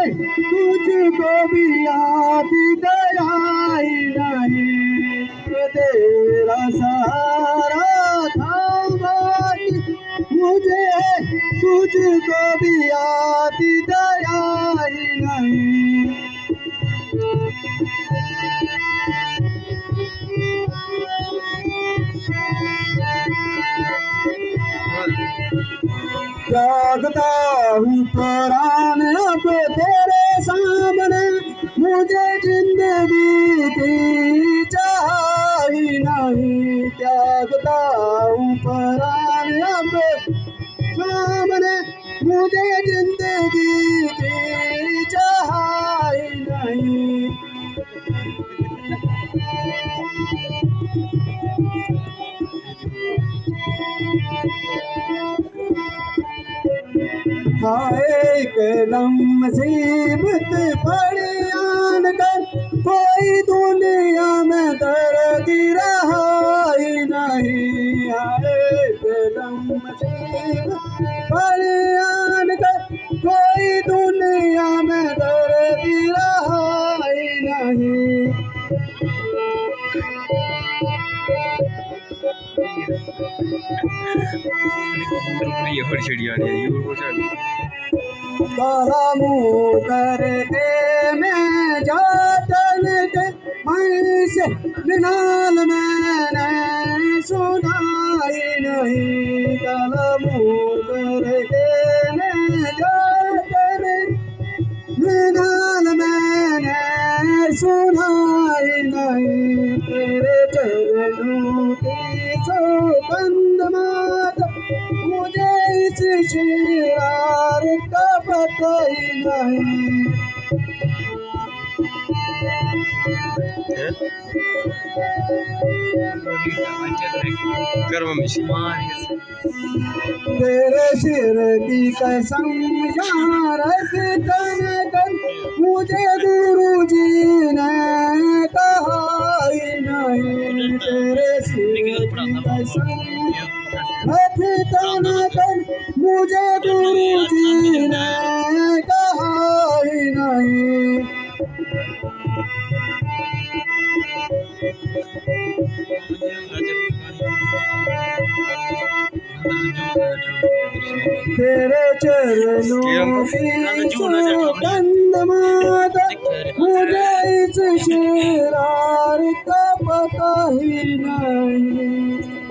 तुझको भी याद दयाई नहीं, तेरा सहारा था भाई मुझे, तुझको भी याद दयाई नहीं। जागता हूँ प्राण अब तेरे सामने, मुझे जिंदगी की चाह ही नहीं। त्यागता हूँ प्राण अब सामने, मुझे जिंदगी की चाह ही नहीं। हाय कलम मुसीबत पड़ी आन कर, कोई दुनिया में दर्द रहा ही नहीं। हाय कलम मुसीबत पड़ी आन कर, कोई दुनिया में दर्द रहा ही नहीं। काला मुँह करके मैं जातन के मैं से निनाल मैंने सुनाई नहीं। काला मुँह करके मैं जातन निनाल मैंने सुनाई नहीं। तेरे चरणों की सुगंध माता मुझे इस शिरार का पता ही नहीं। तेरे सिर की कसम यहाँ रख कर मुझे गुरु जी ने कहा ही नहीं। तेरे सिर की कसम रख कर मुझे गुरु जी ने कहा ही नहीं। तेरे चरणों की सुगंध माता मुझे इस शिरार का पता ही नहीं।